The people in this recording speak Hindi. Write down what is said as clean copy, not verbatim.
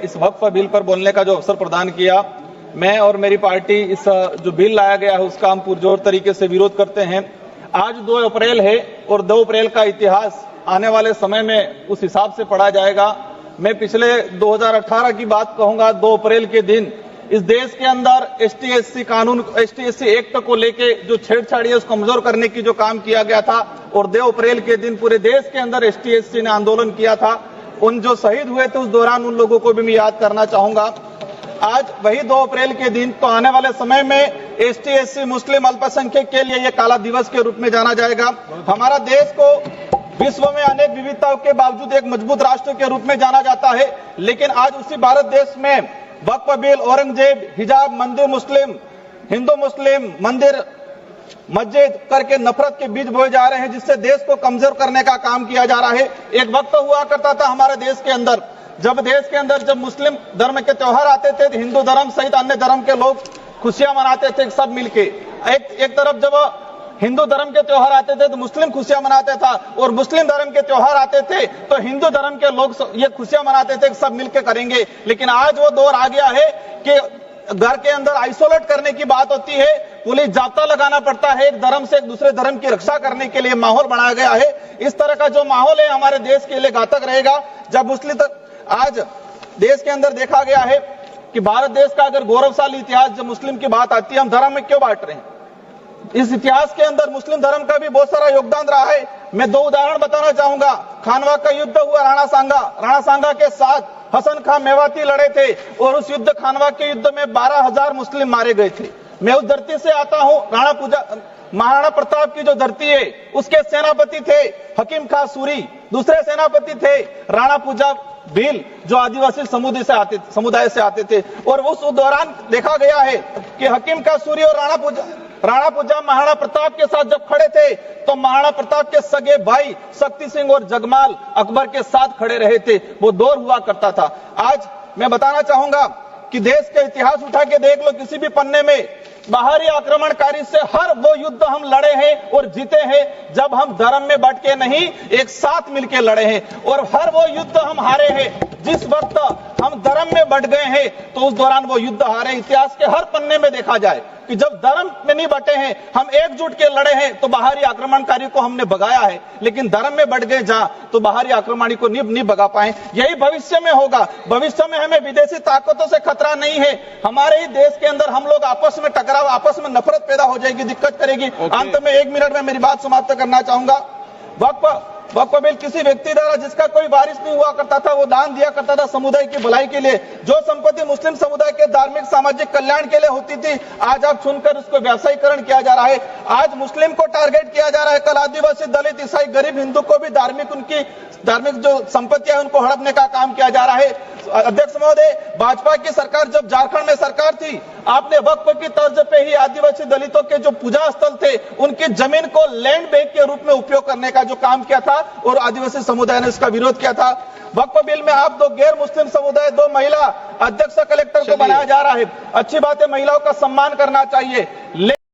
इस वक्फ बिल पर बोलने का जो अवसर प्रदान किया। मैं और मेरी पार्टी इस जो बिल लाया गया है उसका हम पुरजोर तरीके से विरोध करते हैं। आज 2 अप्रैल है और 2 अप्रैल का इतिहास आने वाले समय में उस हिसाब से पढ़ा जाएगा। मैं पिछले 2018 की बात कहूंगा। 2 अप्रैल के दिन इस देश के अंदर एसटी/एससी कानून, एसटी/एससी एक्ट को लेके जो छेड़छाड़ी है उसको कमजोर करने की जो काम किया गया था और 2 अप्रैल के दिन पूरे देश के अंदर एसटी/एससी ने आंदोलन किया था। उन जो शहीद हुए थे उस दौरान उन लोगों को भी मैं याद करना चाहूंगा। आज वही 2 अप्रैल के दिन तो आने वाले समय में एसटी/एससी मुस्लिम अल्पसंख्यक के लिए यह काला दिवस के रूप में जाना जाएगा। हमारा देश को विश्व में अनेक विविधताओं के बावजूद एक मजबूत राष्ट्र के रूप में जाना जाता है, लेकिन आज उसी भारत देश में वक्फ बिल, औरंगजेब, हिजाब, मंदिर मुस्लिम, हिंदू मुस्लिम, मंदिर मस्जिद करके नफरत के बीज बोए जा रहे हैं, जिससे देश को कमजोर करने का काम किया जा रहा है। एक वक्त हुआ करता था हमारे देश के अंदर, जब देश के अंदर जब मुस्लिम धर्म के त्योहार आते थे, हिंदू धर्म सहित अन्य धर्म के लोग खुशियां मनाते थे सब मिलके। एक तरफ जब हिंदू धर्म के त्योहार आते थे तो मुस्लिम खुशियां मनाते था, और मुस्लिम धर्म के त्योहार आते थे तो हिंदू धर्म के लोग ये खुशियां मनाते थे सब मिलकर करेंगे। लेकिन आज वो दौर आ गया है कि घर के अंदर आइसोलेट करने की बात होती है, पुलिस जाब्ता लगाना पड़ता है, एक धर्म से एक दूसरे धर्म की रक्षा करने के लिए माहौल बनाया गया है। इस तरह का जो माहौल है हमारे देश के लिए घातक रहेगा। जब मुस्लिम आज देश के अंदर देखा गया है कि भारत देश का अगर गौरवशाली इतिहास जब मुस्लिम की बात आती है, हम धर्म में क्यों बांट रहे हैं? इस इतिहास के अंदर मुस्लिम धर्म का भी बहुत सारा योगदान रहा है। मैं 2 उदाहरण बताना चाहूंगा। खानवा का युद्ध हुआ राणा सांगा के साथ हसन खान मेवाती लड़े थे और उस युद्ध, खानवा के युद्ध में 12,000 मुस्लिम मारे गए थे। मैं उस धरती से आता हूं। महाराणा प्रताप की जो धरती है उसके सेनापति थे हकीम खां सूरी, दूसरे सेनापति थे राणा पूजा भील जो आदिवासी समुदाय से आते थे। और उस दौरान देखा गया है कि हकीम खां सूरी और राणा पूजा महाराणा प्रताप के साथ जब खड़े थे तो महाराणा प्रताप के सगे भाई शक्ति सिंह और जगमाल अकबर के साथ खड़े रहे थे। वो दौर हुआ करता था। आज मैं बताना चाहूंगा कि देश का इतिहास उठा के देख लो, किसी भी पन्ने में बाहरी आक्रमणकारी से हर वो युद्ध हम लड़े हैं और जीते हैं जब हम धर्म में बट के नहीं, एक साथ मिलकर लड़े हैं। और हर वो युद्ध हम हारे हैं जिस वक्त हम धर्म में बट गए हैं, तो उस दौरान वो युद्ध हारे। इतिहास के हर पन्ने में देखा जाए कि जब धर्म में नहीं बटे हैं, हम एकजुट के लड़े हैं तो बाहरी आक्रमणकारी को हमने भगाया है, लेकिन धर्म में बट गए जहां तो बाहरी आक्रमणकारी को नहीं भगा पाए। यही भविष्य में होगा। भविष्य में हमें विदेशी ताकतों से खतरा नहीं है। हमारे ही देश के अंदर हम लोग आपस में टकराव, आपस में नफरत पैदा हो जाएगी, दिक्कत करेगी। अंत में 1 मिनट में मेरी बात समाप्त करना चाहूंगा। वक्फ बिल किसी व्यक्ति द्वारा जिसका कोई वारिस नहीं हुआ करता था, वो दान दिया करता था समुदाय की भलाई के लिए। जो संपत्ति मुस्लिम समुदाय के धार्मिक सामाजिक कल्याण के लिए होती थी, आज आप सुनकर उसको व्यावसायीकरण किया जा रहा है। आज मुस्लिम को टारगेट किया जा रहा है, कल आदिवासी, दलित, ईसाई, गरीब, हिंदू को भी उनकी धार्मिक जो संपत्तियां उनको हड़पने का काम किया जा रहा है। अध्यक्ष महोदय, भाजपा की सरकार जब झारखंड में सरकार थी, आपने वक्फ की तर्ज पे ही आदिवासी दलितों के जो पूजा स्थल थे उनकी जमीन को लैंड बैंक के रूप में उपयोग करने का जो काम किया था और आदिवासी समुदाय ने इसका विरोध किया था। वक्फ बिल में आप 2 गैर मुस्लिम समुदाय, 2 महिला अध्यक्ष कलेक्टर को बनाया जा रहा है। अच्छी बात है, महिलाओं का सम्मान करना चाहिए।